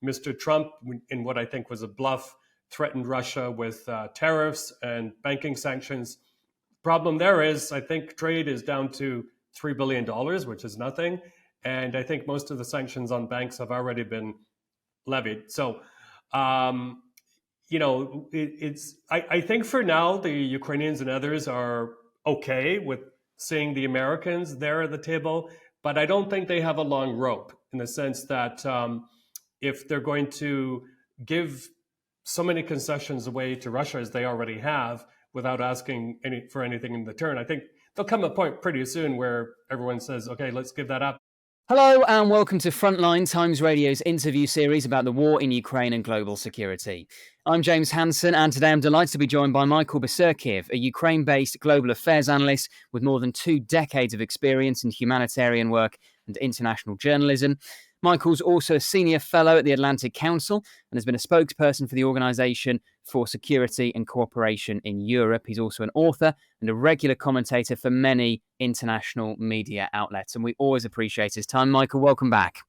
Mr. Trump, in what I think was a bluff, threatened Russia with tariffs and banking sanctions. Problem there is, I think trade is down to $3 billion, which is nothing. And I think most of the sanctions on banks have already been levied. So, I think for now, the Ukrainians and others are okay with seeing the Americans there at the table, but I don't think they have a long rope in the sense that if they're going to give so many concessions away to Russia as they already have without asking for anything in return, I think there'll come a point pretty soon where everyone says, okay, let's give that up. Hello and welcome to Frontline, Times Radio's interview series about the war in Ukraine and global security. I'm James Hansen, and today I'm delighted to be joined by Michael Bociurkiw, a Ukraine-based global affairs analyst with more than 2 decades of experience in humanitarian work and international journalism. Michael's also a senior fellow at the Atlantic Council and has been a spokesperson for the Organisation for Security and Cooperation in Europe. He's also an author and a regular commentator for many international media outlets. And we always appreciate his time. Michael, welcome back.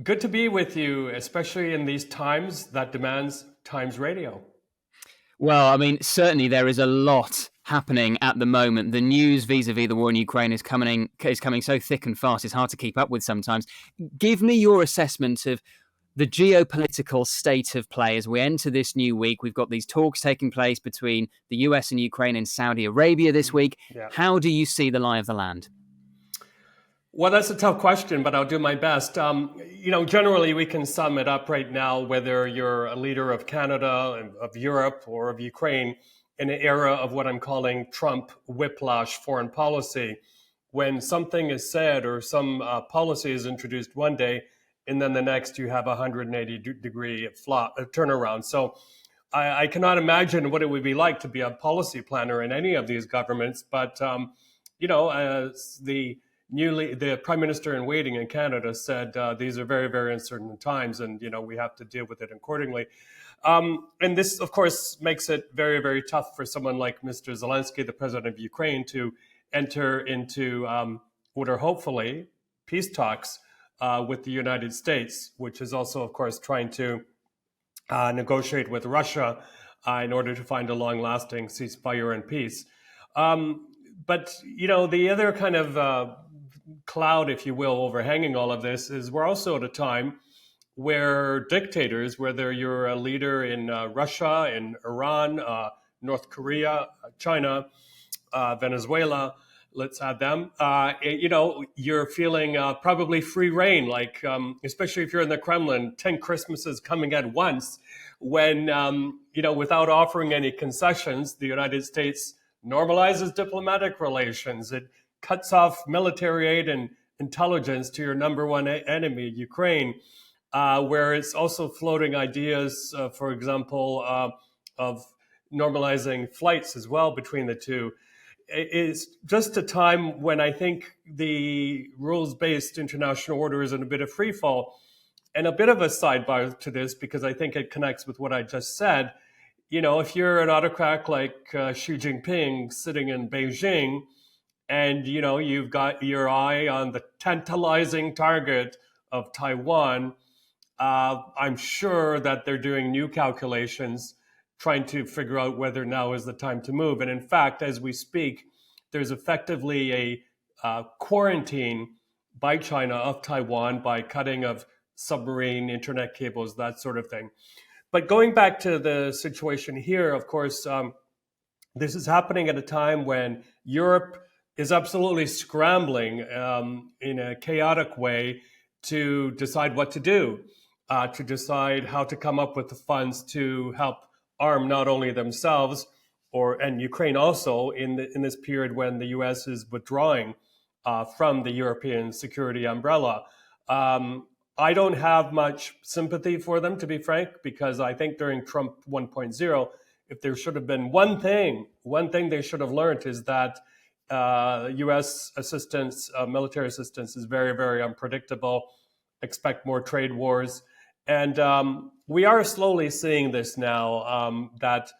Good to be with you, especially in these times that demands Times Radio. Well, I mean, certainly there is a lot happening at the moment. The news vis-a-vis the war in Ukraine is coming so thick and fast, it's hard to keep up with sometimes. Give me your assessment of the geopolitical state of play as we enter this new week. We've got these talks taking place between the US and Ukraine and Saudi Arabia this week. Yeah. How do you see the lie of the land? Well, that's a tough question, but I'll do my best. Generally, we can sum it up right now, whether you're a leader of Canada, of Europe, or of Ukraine, in an era of what I'm calling Trump whiplash foreign policy, when something is said or some policy is introduced one day, and then the next you have a 180-degree turnaround. So I cannot imagine what it would be like to be a policy planner in any of these governments, but, as the Prime Minister in waiting in Canada said, these are very, very uncertain times, and we have to deal with it accordingly. And this, of course, makes it very, very tough for someone like Mr. Zelensky, the president of Ukraine, to enter into what are hopefully peace talks with the United States, which is also, of course, trying to negotiate with Russia in order to find a long-lasting ceasefire and peace. But the other kind of cloud, if you will, overhanging all of this is we're also at a time where dictators, whether you're a leader in Russia, in Iran, North Korea, China, Venezuela, let's add them, you're feeling probably free reign, like especially if you're in the Kremlin, 10 Christmases coming at once when, without offering any concessions, the United States normalizes diplomatic relations. It cuts off military aid and intelligence to your number one enemy, Ukraine, where it's also floating ideas, for example, of normalizing flights as well between the two. It's just a time when I think the rules-based international order is in a bit of free fall. And a bit of a sidebar to this, because I think it connects with what I just said. If you're an autocrat like Xi Jinping sitting in Beijing, and, you've got your eye on the tantalizing target of Taiwan, I'm sure that they're doing new calculations, trying to figure out whether now is the time to move. And in fact, as we speak, there's effectively a quarantine by China of Taiwan by cutting of submarine internet cables, that sort of thing. But going back to the situation here, of course, this is happening at a time when Europe is absolutely scrambling in a chaotic way to decide what to do, to decide how to come up with the funds to help arm not only themselves and Ukraine also in this period when the U.S. is withdrawing from the European security umbrella. I don't have much sympathy for them, to be frank, because I think during Trump 1.0, if there should have been one thing they should have learned is that U.S. assistance, military assistance is very, very unpredictable. Expect more trade wars. And we are slowly seeing this now that,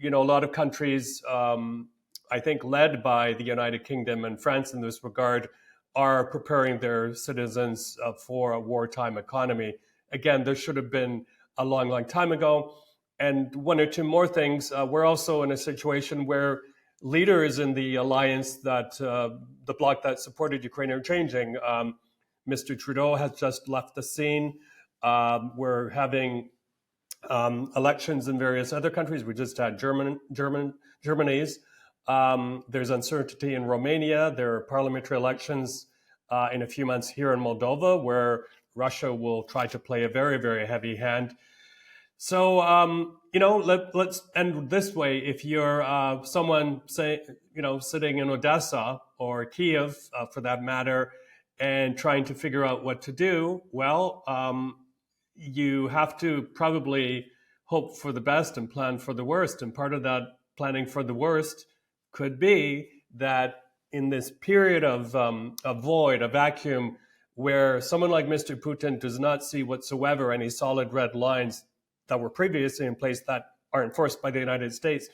a lot of countries, I think led by the United Kingdom and France in this regard, are preparing their citizens for a wartime economy. again, there should have been a long, long time ago. And one or two more things. We're also in a situation where leaders in the alliance that the bloc that supported Ukraine are changing. Mr. Trudeau has just left the scene. We're having elections in various other countries. We just had Germany's. There's uncertainty in Romania. There are parliamentary elections in a few months here in Moldova, where Russia will try to play a very, very heavy hand. So, let's end this way. If you're someone, say, sitting in Odessa or Kiev, for that matter, and trying to figure out what to do, well, you have to probably hope for the best and plan for the worst. And part of that planning for the worst could be that in this period of a void, a vacuum, where someone like Mr. Putin does not see whatsoever any solid red lines that were previously in place that are enforced by the United States,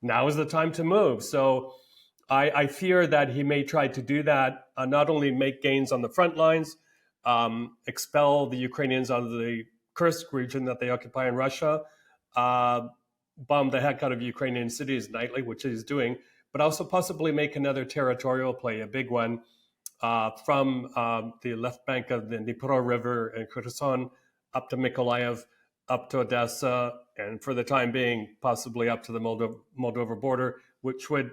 now is the time to move. So I fear that he may try to do that, not only make gains on the front lines, expel the Ukrainians out of the Kursk region that they occupy in Russia, bomb the heck out of Ukrainian cities nightly, which he's doing, but also possibly make another territorial play, a big one, from the left bank of the Dnipro River in Kherson up to Mykolaiv, up to Odessa, and for the time being, possibly up to the Moldova border, which would,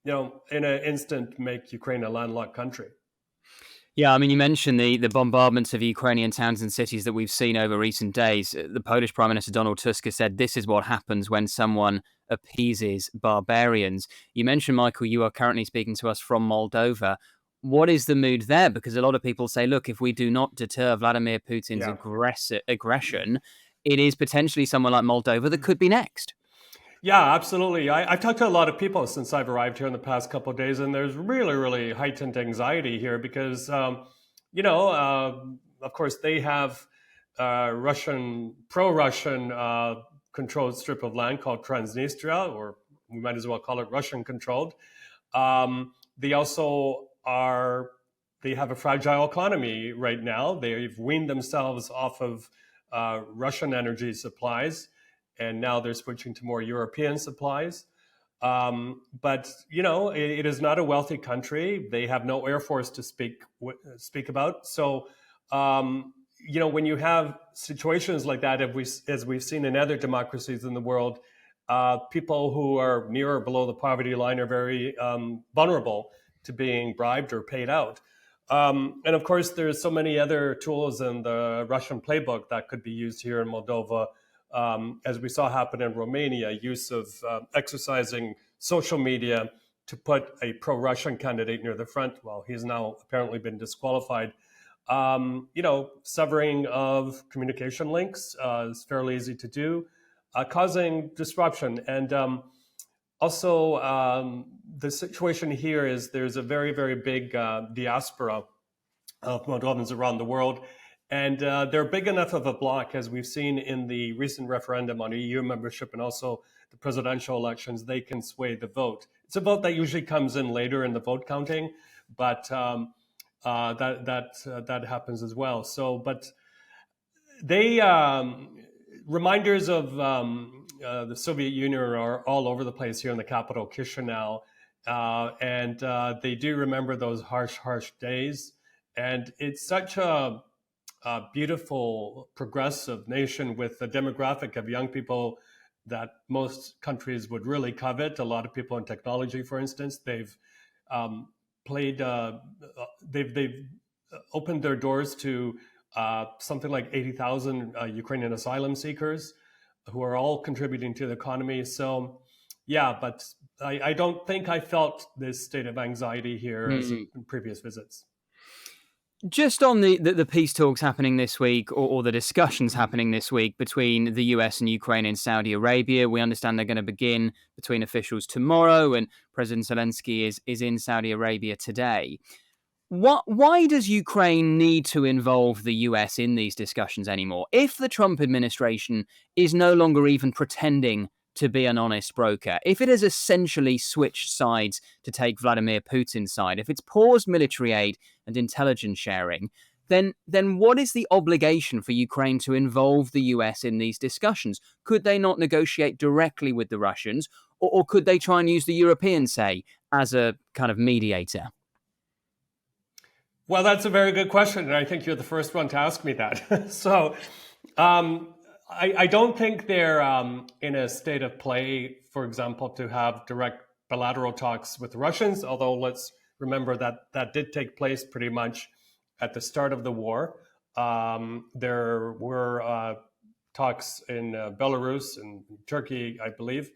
in an instant make Ukraine a landlocked country. Yeah, I mean, you mentioned the bombardments of Ukrainian towns and cities that we've seen over recent days. The Polish Prime Minister Donald Tusk has said this is what happens when someone appeases barbarians. You mentioned, Michael, you are currently speaking to us from Moldova. What is the mood there? Because a lot of people say, look, if we do not deter Vladimir Putin's aggression, it is potentially someone like Moldova that could be next. Yeah, absolutely. I've talked to a lot of people since I've arrived here in the past couple of days, and there's really, really heightened anxiety here because, of course, they have pro-Russian controlled strip of land called Transnistria, or we might as well call it Russian-controlled. They also they have a fragile economy right now. They've weaned themselves off of Russian energy supplies, and now they're switching to more European supplies. But, it is not a wealthy country. They have no air force to speak about. So, when you have situations like that, as we've seen in other democracies in the world, people who are near or below the poverty line are very vulnerable to being bribed or paid out. And of course, there's so many other tools in the Russian playbook that could be used here in Moldova, as we saw happen in Romania, use of exercising social media to put a pro-Russian candidate near the front. Well, he's now apparently been disqualified. Severing of communication links is fairly easy to do, causing disruption. And also, the situation here is there's a very, very big diaspora of Moldovans around the world. And they're big enough of a bloc, as we've seen in the recent referendum on EU membership and also the presidential elections, they can sway the vote. It's a vote that usually comes in later in the vote counting, but that happens as well. So, but they reminders of the Soviet Union are all over the place here in the capital, Chisinau, and they do remember those harsh days. And it's such a beautiful, progressive nation with a demographic of young people that most countries would really covet. A lot of people in technology, for instance, they've they've opened their doors to something like 80,000 Ukrainian asylum seekers who are all contributing to the economy. So, yeah, but I don't think I felt this state of anxiety here as in previous visits. Just on the peace talks happening this week, or the discussions happening this week between the US and Ukraine and Saudi Arabia, we understand they're going to begin between officials tomorrow, and President Zelensky is in Saudi Arabia today. Why does Ukraine need to involve the US in these discussions anymore? If the Trump administration is no longer even pretending to be an honest broker, if it has essentially switched sides to take Vladimir Putin's side, if it's paused military aid and intelligence sharing, then what is the obligation for Ukraine to involve the US in these discussions? Could they not negotiate directly with the Russians, or could they try and use the Europeans, say, as a kind of mediator? Well, that's a very good question, and I think you're the first one to ask me that. So, um, I don't think they're in a state of play, for example, to have direct bilateral talks with the Russians, although let's remember that that did take place pretty much at the start of the war. There were talks in Belarus and Turkey, I believe.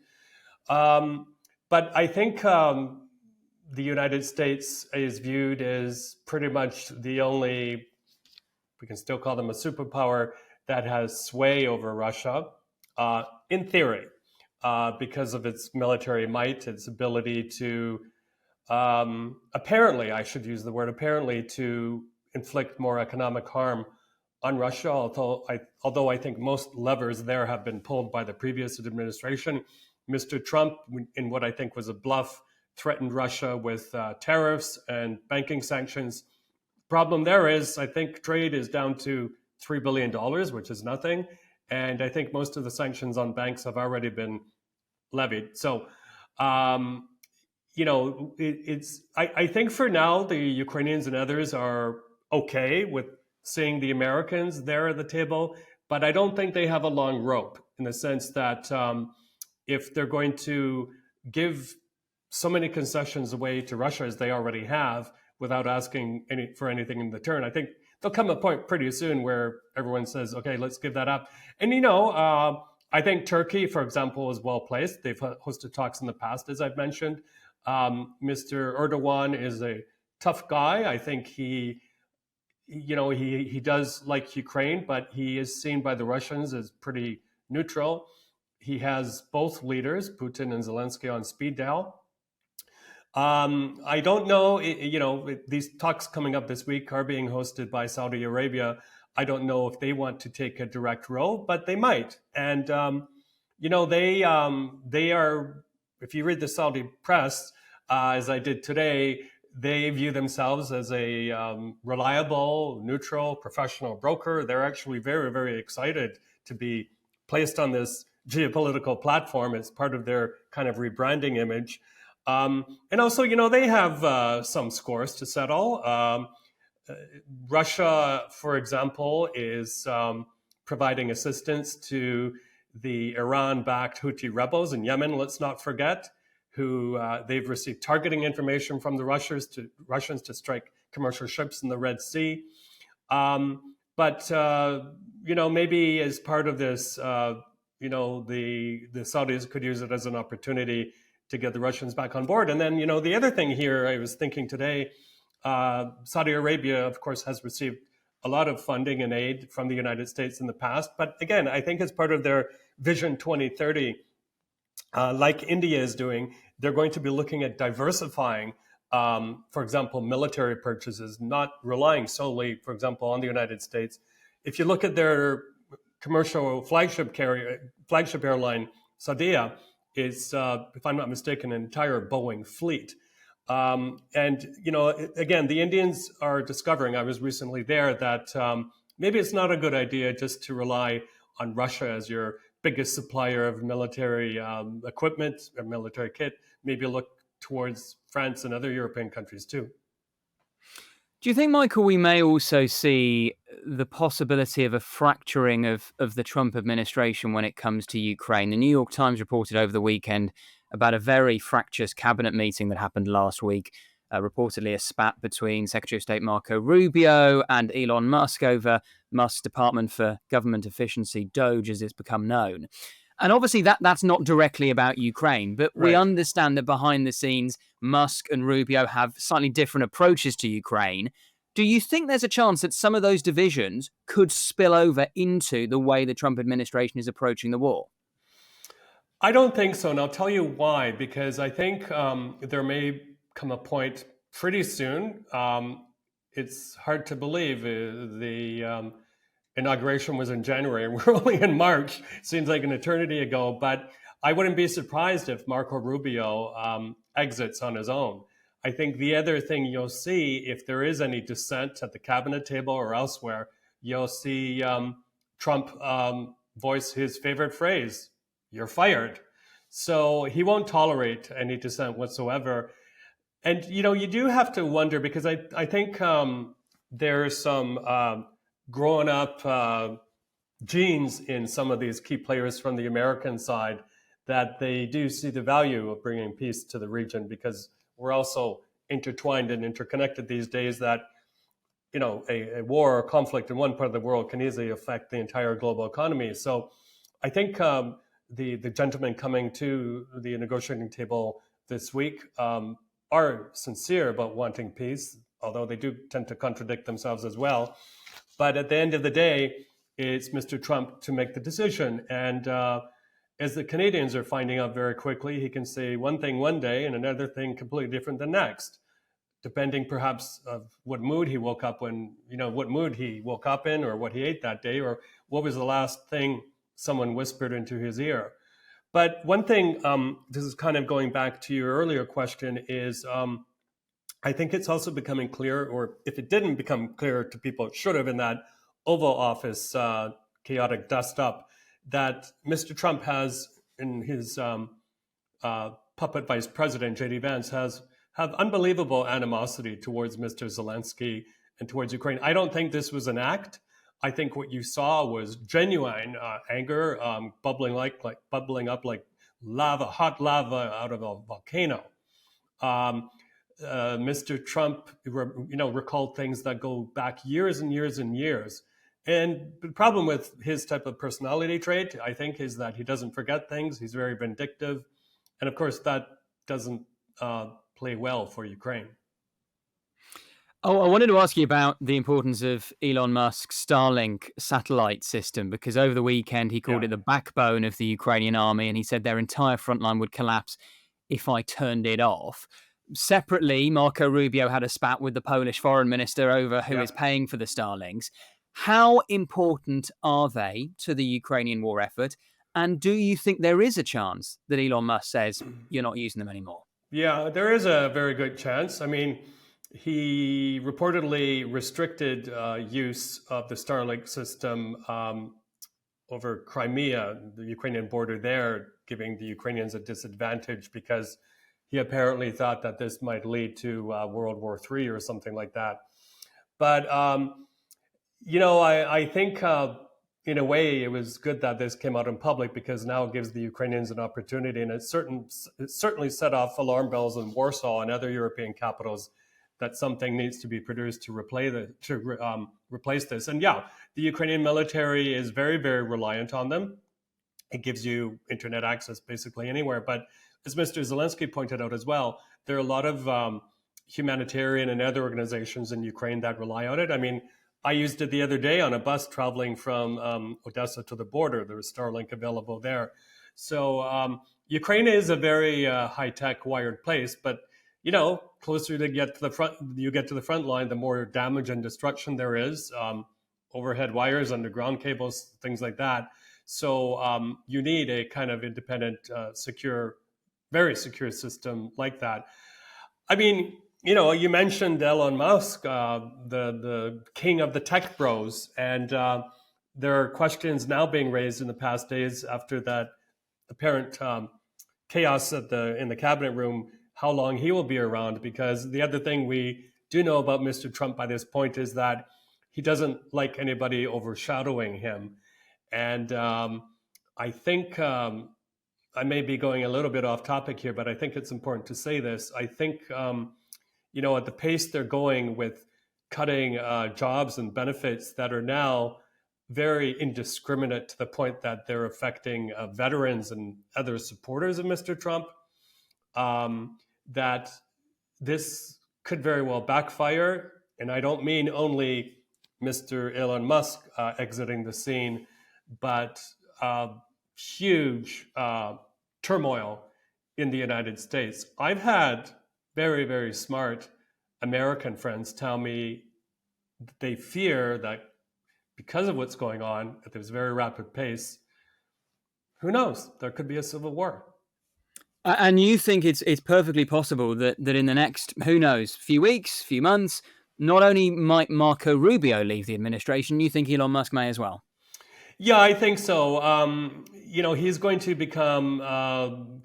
Um, but I think the United States is viewed as pretty much the only, we can still call them a superpower, that has sway over Russia, in theory, because of its military might, its ability to, apparently, I should use the word apparently, to inflict more economic harm on Russia, although I think most levers there have been pulled by the previous administration. Mr. Trump, in what I think was a bluff, threatened Russia with tariffs and banking sanctions. Problem there is, I think trade is down to $3 billion, which is nothing. And I think most of the sanctions on banks have already been levied. So, I think for now, the Ukrainians and others are okay with seeing the Americans there at the table, but I don't think they have a long rope in the sense that if they're going to give so many concessions away to Russia as they already have without asking for anything in return, I think there'll come a point pretty soon where everyone says, okay, let's give that up. And, I think Turkey, for example, is well placed. They've hosted talks in the past, as I've mentioned. Mr. Erdogan is a tough guy. I think he does like Ukraine, but he is seen by the Russians as pretty neutral. He has both leaders, Putin and Zelensky, on speed dial. I don't know, these talks coming up this week are being hosted by Saudi Arabia. I don't know if they want to take a direct role, but they might. And, they are, if you read the Saudi press, as I did today, they view themselves as a reliable, neutral, professional broker. They're actually very, very excited to be placed on this geopolitical platform as part of their kind of rebranding image. And also, they have some scores to settle. Russia, for example, is providing assistance to the Iran-backed Houthi rebels in Yemen, let's not forget, who they've received targeting information from the Russians to strike commercial ships in the Red Sea. But maybe as part of this, the Saudis could use it as an opportunity to get the Russians back on board. And then, the other thing here, I was thinking today, Saudi Arabia, of course, has received a lot of funding and aid from the United States in the past. But again, I think as part of their Vision 2030, like India is doing, they're going to be looking at diversifying, for example, military purchases, not relying solely, for example, on the United States. If you look at their commercial flagship airline, Saudia, is, if I'm not mistaken, an entire Boeing fleet. And, again, the Indians are discovering, I was recently there, that maybe it's not a good idea just to rely on Russia as your biggest supplier of military equipment or military kit. Maybe look towards France and other European countries too. Do you think, Michael, we may also see the possibility of a fracturing of the Trump administration when it comes to Ukraine? The New York Times reported over the weekend about a very fractious cabinet meeting that happened last week, reportedly a spat between Secretary of State Marco Rubio and Elon Musk over Musk's Department for Government Efficiency, DOGE, as it's become known. And obviously that's not directly about Ukraine, but we understand that behind the scenes, Musk and Rubio have slightly different approaches to Ukraine. Do you think there's a chance that some of those divisions could spill over into the way the Trump administration is approaching the war? I don't think so, and I'll tell you why. Because I think there may come a point pretty soon. It's hard to believe the inauguration was in January, and we're only in March. Seems like an eternity ago, but I wouldn't be surprised if Marco Rubio exits on his own. I think the other thing you'll see, if there is any dissent at the cabinet table or elsewhere, you'll see Trump voice his favorite phrase, "You're fired." So he won't tolerate any dissent whatsoever. And, you do have to wonder, because I think there's some growing up genes in some of these key players from the American side, that they do see the value of bringing peace to the region, because we're also intertwined and interconnected these days, that a war or conflict in one part of the world can easily affect the entire global economy. So I think the gentlemen coming to the negotiating table this week are sincere about wanting peace, although they do tend to contradict themselves as well. But at the end of the day, it's Mr. Trump to make the decision. And as the Canadians are finding out very quickly, he can say one thing one day and another thing completely different the next, depending perhaps of what mood he woke up in, or what he ate that day, or what was the last thing someone whispered into his ear. But one thing, this is kind of going back to your earlier question, is I think it's also becoming clear, or if it didn't become clear to people, it should have in that Oval Office chaotic dust up, that Mr. Trump has, in his puppet vice president, J.D. Vance, have unbelievable animosity towards Mr. Zelensky and towards Ukraine. I don't think this was an act. I think what you saw was genuine anger, bubbling up like lava, hot lava out of a volcano. Mr. Trump, recalled things that go back years and years and years. And the problem with his type of personality trait, I think, is that he doesn't forget things. He's very vindictive. And of course, that doesn't play well for Ukraine. Oh, I wanted to ask you about the importance of Elon Musk's Starlink satellite system, because over the weekend he called it the backbone of the Ukrainian army, and he said their entire front line would collapse if I turned it off. Separately, Marco Rubio had a spat with the Polish foreign minister over who is paying for the Starlinks. How important are they to the Ukrainian war effort? And do you think there is a chance that Elon Musk says you're not using them anymore? Yeah, there is a very good chance. I mean, he reportedly restricted use of the Starlink system over Crimea, the Ukrainian border there, giving the Ukrainians a disadvantage, because he apparently thought that this might lead to World War III or something like that. But, I think in a way it was good that this came out in public, because now it gives the Ukrainians an opportunity, and it certainly set off alarm bells in Warsaw and other European capitals that something needs to be produced to replace this. And the Ukrainian military is very, very reliant on them. It gives you internet access basically anywhere. But as Mr. Zelensky pointed out as well, there are a lot of humanitarian and other organizations in Ukraine that rely on it. I mean, I used it the other day on a bus traveling from Odessa to the border. There was Starlink available there. So Ukraine is a very high-tech, wired place, but closer you get to the front line, the more damage and destruction there is. Overhead wires, underground cables, things like that. So you need a kind of independent, secure, very secure system like that. I mean, you mentioned Elon Musk, the king of the tech bros, and there are questions now being raised in the past days after that apparent chaos in the cabinet room, how long he will be around. Because the other thing we do know about Mr. Trump by this point is that he doesn't like anybody overshadowing him. And I think I may be going a little bit off topic here, but I think it's important to say this. I think, at the pace they're going with cutting jobs and benefits that are now very indiscriminate, to the point that they're affecting veterans and other supporters of Mr. Trump, that this could very well backfire. And I don't mean only Mr. Elon Musk exiting the scene, but huge turmoil in the United States. I've had very, very smart American friends tell me they fear that because of what's going on at this very rapid pace, who knows, there could be a civil war. And you think it's perfectly possible that in the next, who knows, few weeks, few months, not only might Marco Rubio leave the administration, you think Elon Musk may as well? Yeah, I think so. He's going to become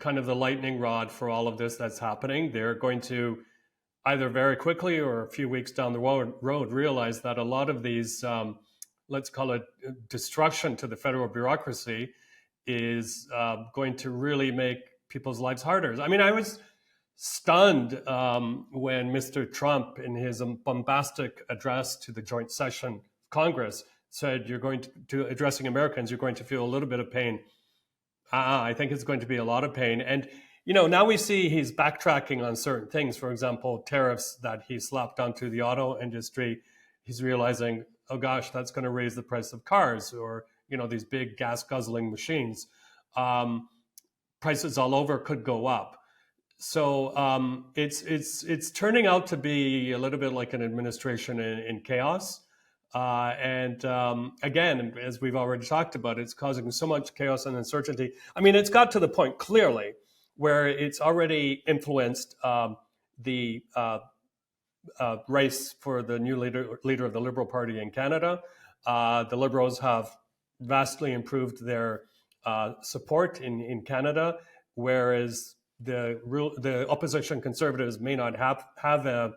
kind of the lightning rod for all of this that's happening. They're going to either very quickly or a few weeks down the road realize that a lot of these, let's call it destruction to the federal bureaucracy, is going to really make people's lives harder. I mean, I was stunned when Mr. Trump, in his bombastic address to the joint session of Congress, said, "You're going to addressing Americans, you're going to feel a little bit of pain." I think it's going to be a lot of pain. And, now we see he's backtracking on certain things. For example, tariffs that he slapped onto the auto industry. He's realizing, oh gosh, that's going to raise the price of cars, or, these big gas guzzling machines. Prices all over could go up. So it's turning out to be a little bit like an administration in chaos. And again, as we've already talked about, it's causing so much chaos and uncertainty. I mean, it's got to the point clearly where it's already influenced the race for the new leader of the Liberal Party in Canada. The Liberals have vastly improved their support in Canada, whereas the opposition Conservatives may not have a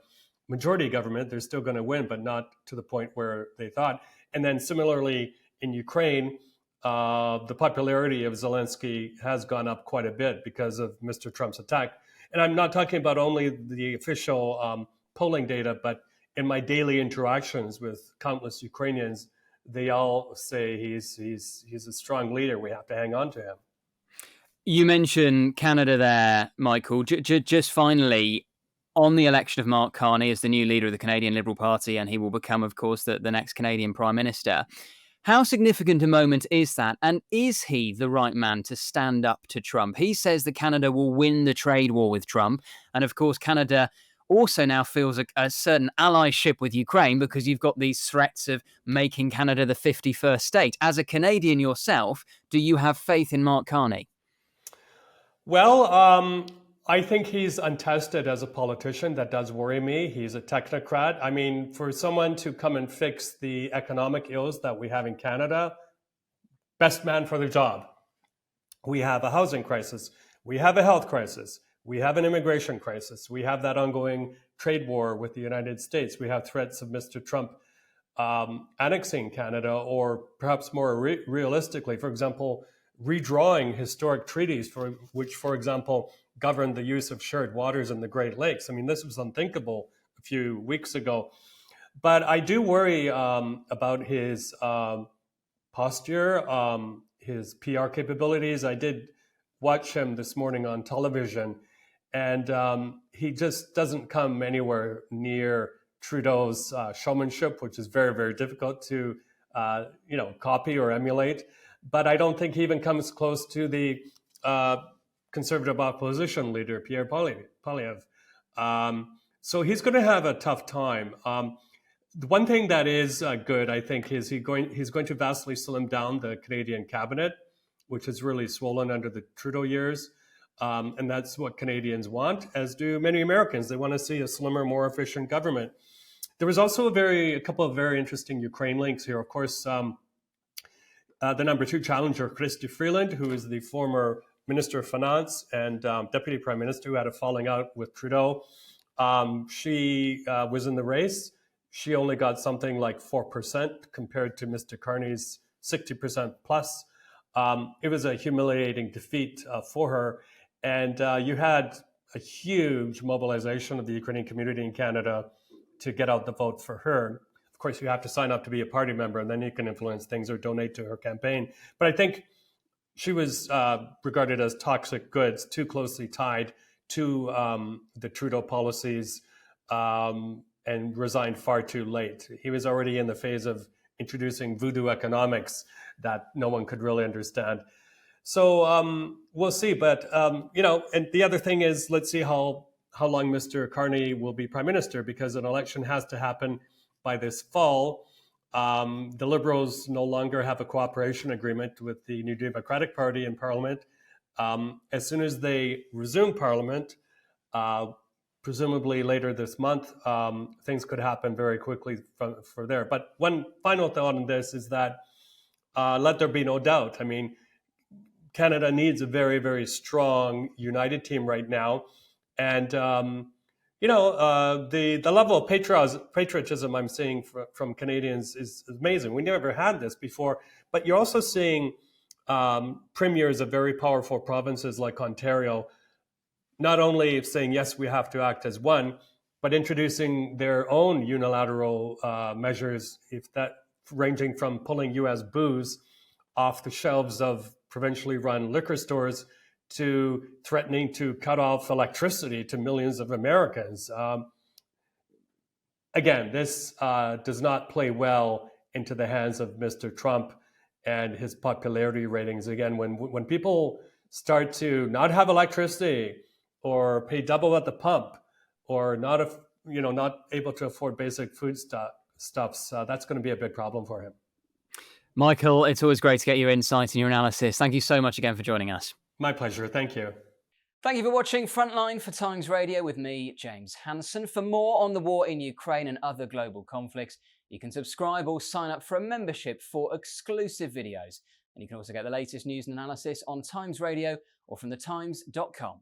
majority government. They're still going to win, but not to the point where they thought. And then similarly in Ukraine, the popularity of Zelensky has gone up quite a bit because of Mr. Trump's attack. And I'm not talking about only the official polling data, but in my daily interactions with countless Ukrainians, they all say he's a strong leader. We have to hang on to him. You mentioned Canada there, Michael. Just finally, on the election of Mark Carney as the new leader of the Canadian Liberal Party, and he will become, of course, the next Canadian Prime Minister. How significant a moment is that? And is he the right man to stand up to Trump? He says that Canada will win the trade war with Trump. And of course, Canada also now feels a certain allyship with Ukraine because you've got these threats of making Canada the 51st state. As a Canadian yourself, do you have faith in Mark Carney? Well, I think he's untested as a politician. That does worry me. He's a technocrat. I mean, for someone to come and fix the economic ills that we have in Canada, best man for the job. We have a housing crisis. We have a health crisis. We have an immigration crisis. We have that ongoing trade war with the United States. We have threats of Mr. Trump annexing Canada, or perhaps more realistically, for example, redrawing historic treaties which, for example, govern the use of shared waters in the Great Lakes. I mean, this was unthinkable a few weeks ago. But I do worry about his posture, his PR capabilities. I did watch him this morning on television, and he just doesn't come anywhere near Trudeau's showmanship, which is very, very difficult to copy or emulate. But I don't think he even comes close to the Conservative opposition leader, Pierre Poilievre. So he's going to have a tough time. The one thing that is good, I think, is he's going to vastly slim down the Canadian cabinet, which is really swollen under the Trudeau years. And that's what Canadians want, as do many Americans. They want to see a slimmer, more efficient government. There was also a couple of very interesting Ukraine links here. Of course, the number 2 challenger, Chrystia Freeland, who is the former Minister of Finance and Deputy Prime Minister, who had a falling out with Trudeau. She was in the race. She only got something like 4% compared to Mr. Carney's 60% plus. It was a humiliating defeat for her. And you had a huge mobilization of the Ukrainian community in Canada to get out the vote for her. Of course, you have to sign up to be a party member, and then you can influence things or donate to her campaign. But I think she was regarded as toxic goods, too closely tied to the Trudeau policies, and resigned far too late. He was already in the phase of introducing voodoo economics that no one could really understand. So we'll see. But, and the other thing is, let's see how long Mr. Carney will be prime minister, because an election has to happen by this fall. The Liberals no longer have a cooperation agreement with the New Democratic Party in Parliament. As soon as they resume Parliament, presumably later this month, things could happen very quickly for there. But one final thought on this is that let there be no doubt. I mean, Canada needs a very, very strong, united team right now. And, the level of patriotism I'm seeing from Canadians is amazing. We never had this before. But you're also seeing premiers of very powerful provinces like Ontario not only saying, yes, we have to act as one, but introducing their own unilateral measures, if that ranging from pulling US booze off the shelves of provincially run liquor stores to threatening to cut off electricity to millions of Americans. Again, this does not play well into the hands of Mr. Trump and his popularity ratings. Again, when people start to not have electricity or pay double at the pump or not able to afford basic food stuffs, that's going to be a big problem for him. Michael, it's always great to get your insight and your analysis. Thank you so much again for joining us. My pleasure. Thank you. Thank you for watching Frontline for Times Radio with me, James Hansen. For more on the war in Ukraine and other global conflicts, you can subscribe or sign up for a membership for exclusive videos. And you can also get the latest news and analysis on Times Radio or from thetimes.com.